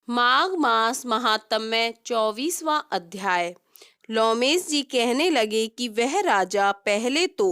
माघ मास महात्म्य 24वां अध्याय। लोमेश जी कहने लगे कि वह राजा पहले तो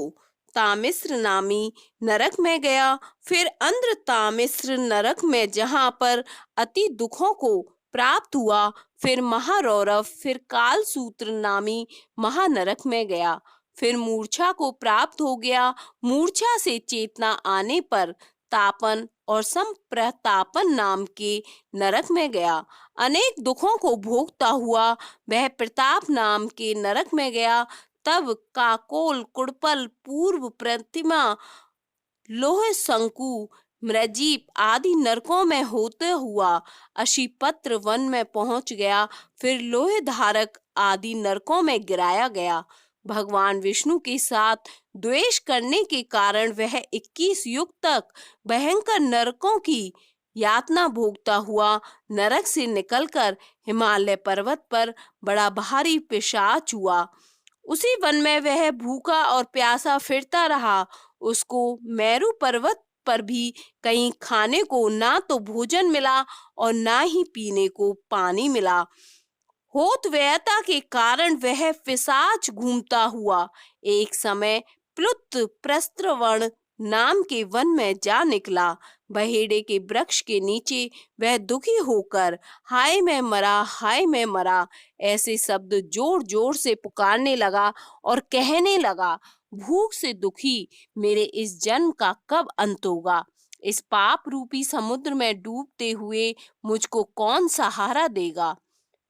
तामिस्र नामी नरक में गया, फिर अंध्र तामिस्र नरक में जहां पर अति दुखों को प्राप्त हुआ, फिर महारौरव, फिर कालसूत्र नामी महानरक में गया, फिर मूर्छा को प्राप्त हो गया। मूर्छा से चेतना आने पर तापन और संप्रतापन नाम के नरक में गया। अनेक दुखों को भोगता हुआ वह प्रताप नाम के नरक में गया। तब काकोल, कुड़पल, पूर्व प्रतिमा, लोह शंकु, मृजीप आदि नरकों में होते हुआ अशीपत्र वन में पहुंच गया। फिर लोह धारक आदि नरकों में गिराया गया। भगवान विष्णु के साथ द्वेष करने के कारण वह 21 युग तक भयंकर नरकों की यातना भोगता हुआ नरक से निकलकर हिमालय पर्वत पर बड़ा भारी पिशाच हुआ। उसी वन में वह भूखा और प्यासा फिरता रहा। उसको मेरू पर्वत पर भी कहीं खाने को ना तो भोजन मिला और ना ही पीने को पानी मिला। होत व्ययता के कारण वह पिशाच घूमता हुआ एक समय प्लुत प्रस्त्रवण नाम के वन में जा निकला। बहेड़े के वृक्ष के नीचे वह दुखी होकर हाय मैं मरा, हाय मैं मरा ऐसे शब्द जोर जोर से पुकारने लगा और कहने लगा, भूख से दुखी मेरे इस जन्म का कब अंत होगा। इस पाप रूपी समुद्र में डूबते हुए मुझको कौन सहारा देगा।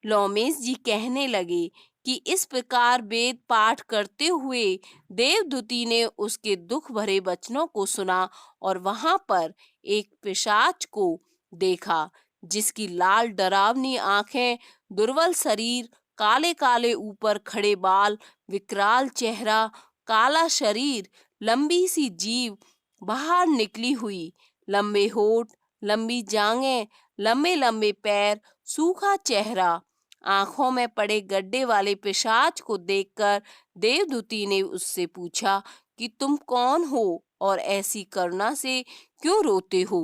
लोमेश जी कहने लगे कि इस प्रकार वेद पाठ करते हुए देवदूती ने उसके दुख भरे वचनों को सुना और वहां पर एक पिशाच को देखा, जिसकी लाल डरावनी आंखें, दुर्बल शरीर, काले काले ऊपर खड़े बाल, विकराल चेहरा, काला शरीर, लंबी सी जीभ बाहर निकली हुई, लंबे होठ, लंबी जांघें, लंबे लंबे पैर, सूखा चेहरा, आंखों में पड़े गड्ढे वाले पिशाच को देखकर देवदूती ने उससे पूछा कि तुम कौन हो और ऐसी करुणा से क्यों रोते हो।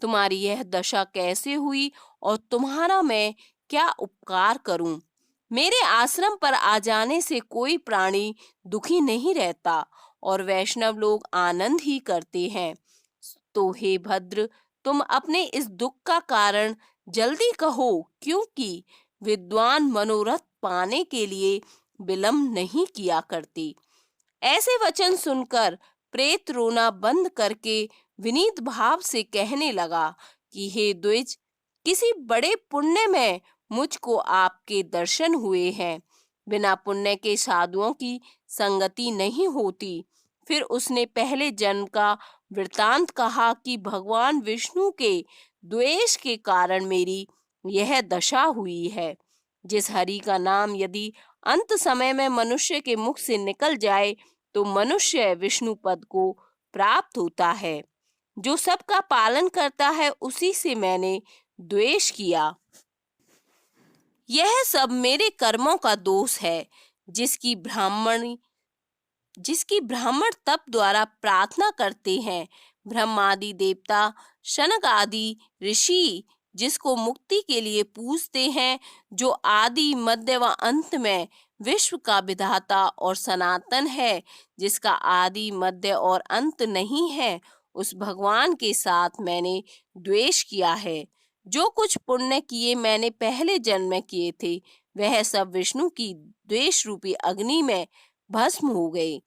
तुम्हारी यह दशा कैसे हुई और तुम्हारा मैं क्या उपकार करूं। मेरे आश्रम पर आ जाने से कोई प्राणी दुखी नहीं रहता और वैष्णव लोग आनंद ही करते हैं। तो हे भद्र, तुम अपने इस दुख का कारण जल्दी कहो, क्योंकि विद्वान मनोरथ पाने के लिए विलंब नहीं किया करते। ऐसे वचन सुनकर प्रेत रोना बंद करके विनीत भाव से कहने लगा कि हे द्विज, किसी बड़े पुण्य में मुझको आपके दर्शन हुए हैं। बिना पुण्य के साधुओं की संगति नहीं होती। फिर उसने पहले जन्म का वृतांत कहा कि भगवान विष्णु के द्वेष के कारण मेरी यह दशा हुई है। जिस हरि का नाम यदि अंत समय में मनुष्य के मुख से निकल जाए तो मनुष्य विष्णु पद को प्राप्त होता है। जो सबका पालन करता है उसी से मैंने द्वेष किया। यह सब मेरे कर्मों का दोष है, जिसकी ब्राह्मण तप द्वारा प्रार्थना करते हैं। ब्रह्मादि देवता, शनक आदि ऋषि जिसको मुक्ति के लिए पूजते हैं, जो आदि मध्य व अंत में विश्व का विधाता और सनातन है, जिसका आदि मध्य और अंत नहीं है, उस भगवान के साथ मैंने द्वेष किया है। जो कुछ पुण्य किए मैंने पहले जन्म में किए थे, वह सब विष्णु की द्वेष रूपी अग्नि में भस्म हो गए।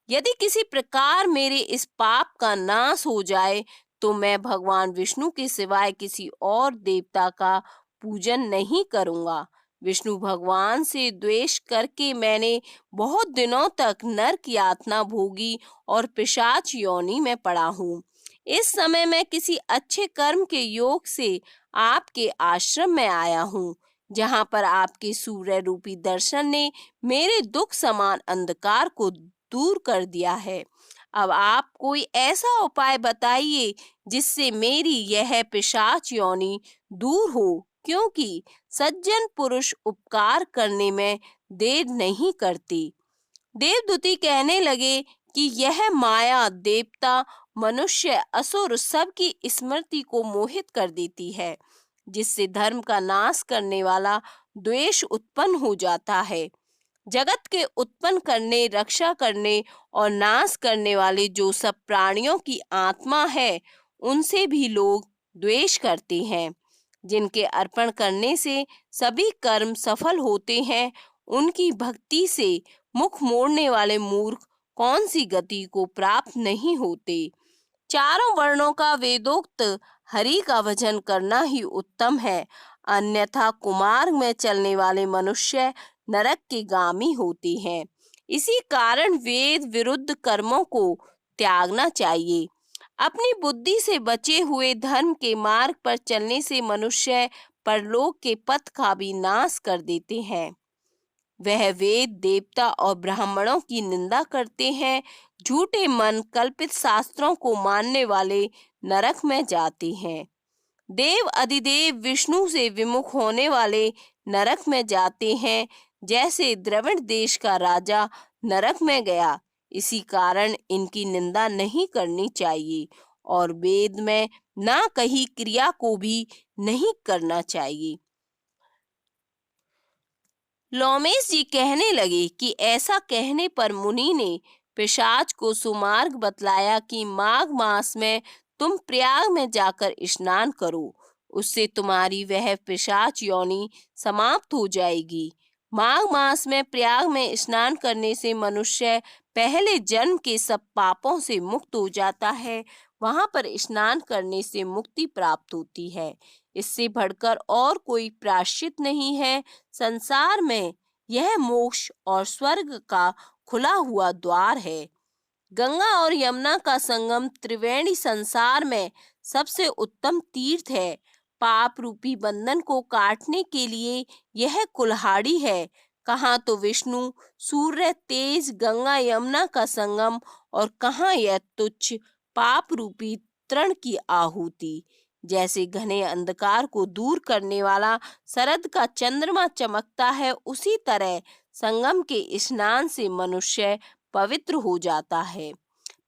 यदि किसी प्रकार मेरे इस पाप का नाश हो जाए तो मैं भगवान विष्णु के सिवाय किसी और देवता का पूजन नहीं करूंगा। विष्णु भगवान से द्वेष करके मैंने बहुत दिनों तक नरक यातना भोगी और पिशाच योनि में पड़ा हूँ। इस समय मैं किसी अच्छे कर्म के योग से आपके आश्रम में आया हूँ, जहाँ पर आपके सूर्य रूपी दर्शन ने मेरे दुख समान अंधकार को दूर कर दिया है। अब आप कोई ऐसा उपाय बताइए जिससे मेरी यह पिशाच योनि दूर हो, क्योंकि सज्जन पुरुष उपकार करने में देर नहीं करती। देवदूती कहने लगे कि यह माया देवता, मनुष्य, असुर सबकी स्मृति को मोहित कर देती है। जिससे धर्म का नाश करने वाला द्वेष उत्पन्न हो जाता है। जगत के उत्पन्न करने, रक्षा करने और नाश करने वाले जो सब प्राणियों की आत्मा है, उनसे भी लोग द्वेष करते हैं। जिनके अर्पण करने से सभी कर्म सफल होते हैं, उनकी भक्ति से मुख मोड़ने वाले मूर्ख कौन सी गति को प्राप्त नहीं होते। चारों वर्णों का वेदोक्त हरि का भजन करना ही उत्तम है, अन्यथा कुमार्ग में चलने वाले मनुष्य नरक के गामी होते हैं। इसी कारण वेद विरुद्ध कर्मों को त्यागना चाहिए। अपनी बुद्धि से बचे हुए धर्म के मार्ग पर चलने से मनुष्य परलोक के पथ का भी नाश कर देते हैं। वह वेद, देवता और ब्राह्मणों की निंदा करते हैं। झूठे मन कल्पित शास्त्रों को मानने वाले नरक में जाते हैं। देव अधिदेव विष्णु से विमुख होने वाले नरक में जाते हैं, जैसे द्रविड़ देश का राजा नरक में गया। इसी कारण इनकी निंदा नहीं करनी चाहिए और वेद में ना कही क्रिया को भी नहीं करना चाहिए। लोमेश जी कहने लगे कि ऐसा कहने पर मुनि ने पिशाच को सुमार्ग बतलाया कि माघ मास में तुम प्रयाग में जाकर स्नान करो, उससे तुम्हारी वह पिशाच योनि समाप्त हो जाएगी। माघ मास में प्रयाग में स्नान करने से मनुष्य पहले जन्म के सब पापों से मुक्त हो जाता है। वहां पर स्नान करने से मुक्ति प्राप्त होती है। इससे बढ़कर और कोई प्रायश्चित नहीं है। संसार में यह मोक्ष और स्वर्ग का खुला हुआ द्वार है। गंगा और यमुना का संगम त्रिवेणी संसार में सबसे उत्तम तीर्थ है। पाप रूपी बंधन को काटने के लिए यह कुल्हाड़ी है। कहाँ तो विष्णु, सूर्य, तेज, गंगा यमुना का संगम और कहाँ यह तुच्छ पाप रूपी तृण की आहुति। जैसे घने अंधकार को दूर करने वाला शरद का चंद्रमा चमकता है, उसी तरह संगम के स्नान से मनुष्य पवित्र हो जाता है।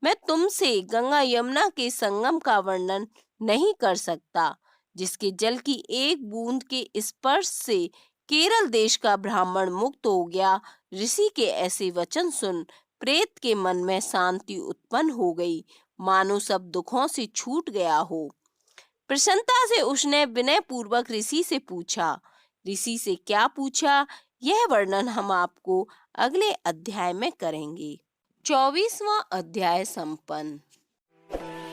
मैं तुमसे गंगा यमुना के संगम का वर्णन नहीं कर सकता, जिसके जल की एक बूंद के स्पर्श से केरल देश का ब्राह्मण मुक्त हो गया। ऋषि के ऐसे वचन सुन प्रेत के मन में शांति उत्पन्न हो गई, मानो सब दुखों से छूट गया हो। प्रसन्नता से उसने विनय पूर्वक ऋषि से पूछा। ऋषि से क्या पूछा, यह वर्णन हम आपको अगले अध्याय में करेंगे। 24वां अध्याय संपन्न।